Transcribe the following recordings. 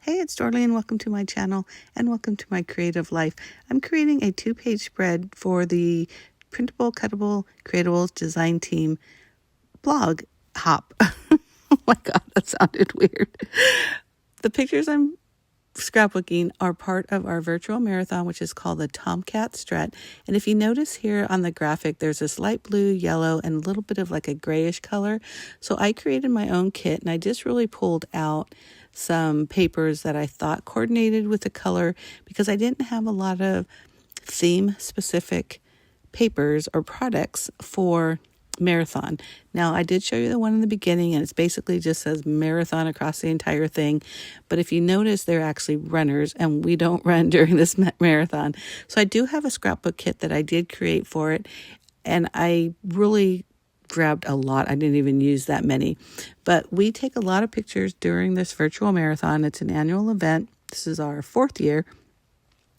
Hey, it's Dorleen. Welcome to my channel and welcome to my creative life. I'm creating a 2-page spread for the Printable, Cuttable, Creatables design team blog hop. Oh my God, that sounded weird. The pictures I'm scrapbooking are part of our virtual marathon, which is called the Tomcat Strut. And if you notice here on the graphic, there's this light blue, yellow, and a little bit of like a grayish color. So I created my own kit and I just really pulled out some papers that I thought coordinated with the color because I didn't have a lot of theme specific papers or products for marathon. Now I did show you the one in the beginning and it's basically just says marathon across the entire thing. But if you notice, they're actually runners and we don't run during this marathon. So I do have a scrapbook kit that I did create for it. And I really grabbed a lot. I didn't even use that many, but we take a lot of pictures during this virtual marathon. It's an annual event. This is our 4th year.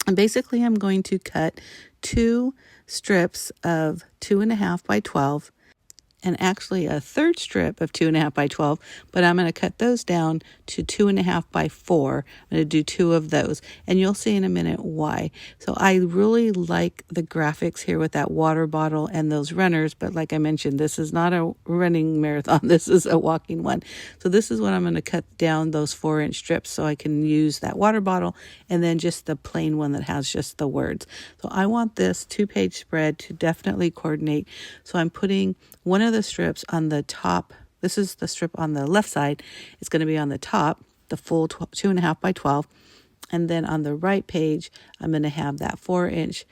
And basically I'm going to cut 2 strips of 2.5 by 12 and actually a third strip of 2.5 by 12, but I'm going to cut those down to 2.5 by 4. I'm going to do 2 of those, and you'll see in a minute why. So I really like the graphics here with that water bottle and those runners, but like I mentioned, this is not a running marathon. This is a walking one. So this is what I'm going to cut down those 4-inch strips so I can use that water bottle and then just the plain one that has just the words. So I want this 2-page spread to definitely coordinate. So I'm putting one of the strips on the top. This is the strip on the left side. It's going to be on the top, the full 2.5 by 12. And then on the right page, I'm going to have that 4-inch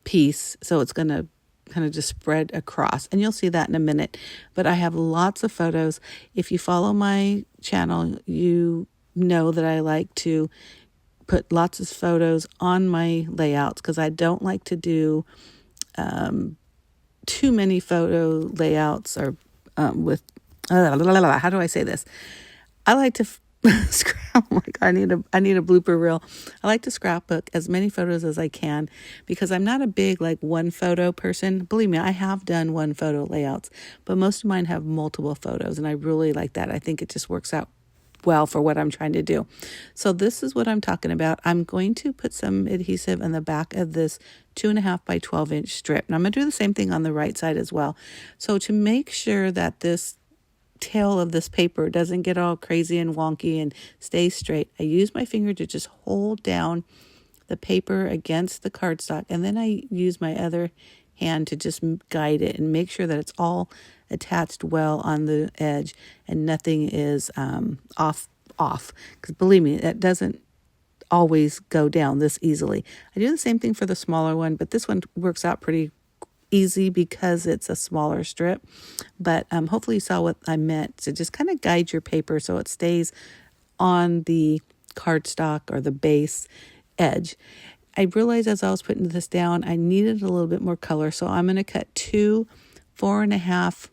piece. So it's going to kind of just spread across. And you'll see that in a minute. But I have lots of photos. If you follow my channel, you know that I like to put lots of photos on my layouts because I don't like to do too many photo layouts or with how do I say this? I like to oh my God, I need a blooper reel. I like to scrapbook as many photos as I can because I'm not a big like one photo person. Believe me, I have done one photo layouts, but most of mine have multiple photos and I really like that. I think it just works out well for what I'm trying to do. So this is what I'm talking about. I'm going to put some adhesive in the back of this 2.5 by 12-inch strip. And I'm going to do the same thing on the right side as well. So to make sure that this tail of this paper doesn't get all crazy and wonky and stay straight, I use my finger to just hold down the paper against the cardstock. And then I use my other hand to just guide it and make sure that it's all attached well on the edge and nothing is off. Because believe me, that doesn't always go down this easily. I do the same thing for the smaller one, but this one works out pretty easy because it's a smaller strip. But hopefully you saw what I meant. So just kind of guide your paper so it stays on the cardstock or the base edge. I realized as I was putting this down, I needed a little bit more color. So I'm going to cut 2 4.5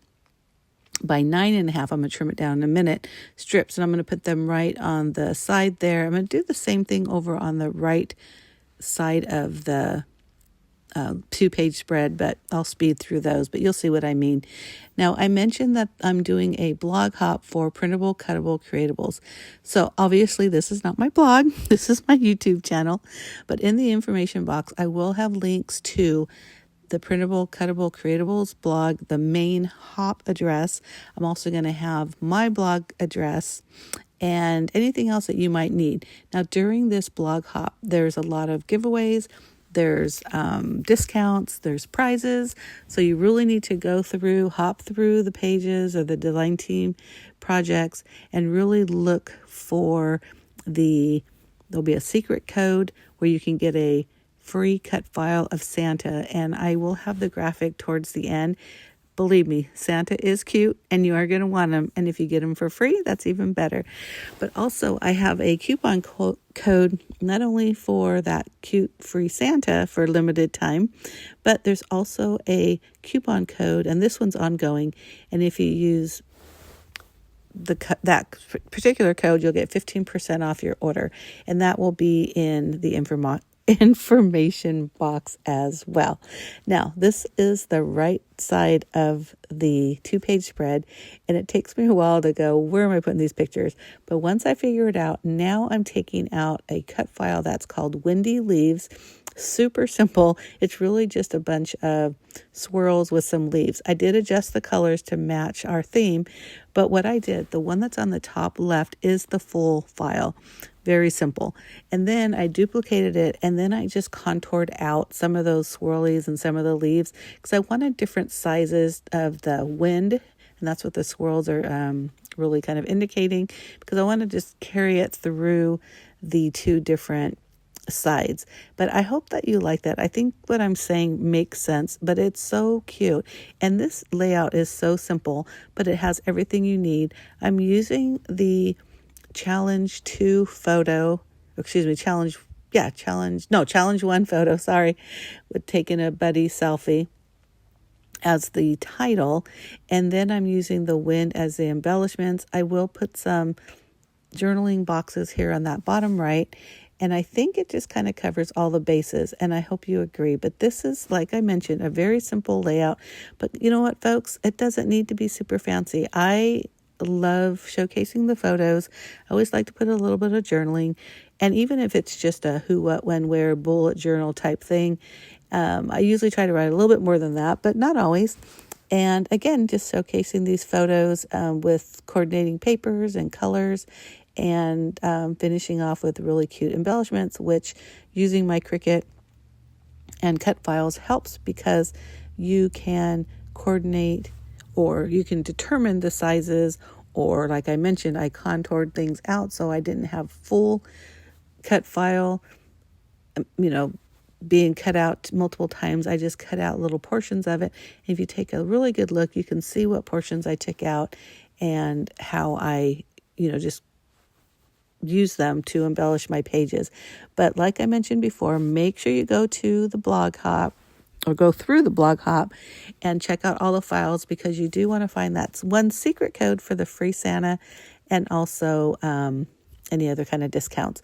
by 9.5. I'm going to trim it down in a minute, strips, and I'm going to put them right on the side there. I'm going to do the same thing over on the right side of the 2-page spread, but I'll speed through those, but you'll see what I mean. Now, I mentioned that I'm doing a blog hop for Printable, Cuttable, Creatables. So obviously this is not my blog. This is my YouTube channel, but in the information box, I will have links to the Printable, Cuttable, Creatables blog, the main hop address. I'm also going to have my blog address and anything else that you might need. Now, during this blog hop, there's a lot of giveaways. There's discounts, there's prizes. So you really need to hop through the pages of the design team projects and really look for there'll be a secret code where you can get a free cut file of Santa. And I will have the graphic towards the end. Believe me, Santa is cute and you are going to want him. And if you get him for free, that's even better. But also I have a coupon code, not only for that cute free Santa for limited time, but there's also a coupon code, and this one's ongoing. And if you use that particular code, you'll get 15% off your order. And that will be in the information box as well. Now, this is the right side of the 2-page spread, and it takes me a while to go, where am I putting these pictures? But once I figure it out, now I'm taking out a cut file that's called Windy Leaves. Super simple. It's really just a bunch of swirls with some leaves. I did adjust the colors to match our theme, but what I did, the one that's on the top left is the full file. Very simple. And then I duplicated it, and then I just contoured out some of those swirlies and some of the leaves because I wanted different sizes of the wind, and that's what the swirls are really kind of indicating, because I want to just carry it through the two different sides. But I hope that you like that. I think what I'm saying makes sense, but it's so cute. And this layout is so simple, but it has everything you need. I'm using the challenge 1 photo, challenge 1 photo, with taking a buddy selfie as the title. And then I'm using the wind as the embellishments. I will put some journaling boxes here on that bottom right. And I think it just kind of covers all the bases, and I hope you agree. But this is, like I mentioned, a very simple layout. But you know what, folks? It doesn't need to be super fancy. I love showcasing the photos. I always like to put a little bit of journaling. And even if it's just a who, what, when, where bullet journal type thing, I usually try to write a little bit more than that, but not always. And again, just showcasing these photos with coordinating papers and colors, and finishing off with really cute embellishments, which using my Cricut and cut files helps because you can coordinate, or you can determine the sizes, or like I mentioned, I contoured things out so I didn't have full cut file, being cut out multiple times. I just cut out little portions of it. And if you take a really good look, you can see what portions I took out and how I, just use them to embellish my pages. But like I mentioned before, make sure you go to the blog hop, or go through the blog hop and check out all the files, because you do want to find that one secret code for the free Santa, and also any other kind of discounts.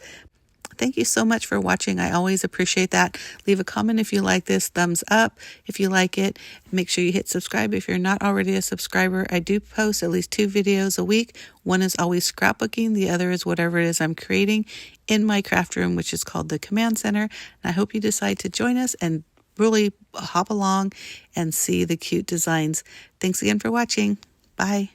Thank you so much for watching. I always appreciate that. Leave a comment if you like this, thumbs up if you like it. Make sure you hit subscribe if you're not already a subscriber. I do post at least 2 videos a week. One is always scrapbooking. The other is whatever it is I'm creating in my craft room, which is called the Command Center. And I hope you decide to join us and really hop along and see the cute designs. Thanks again for watching. Bye.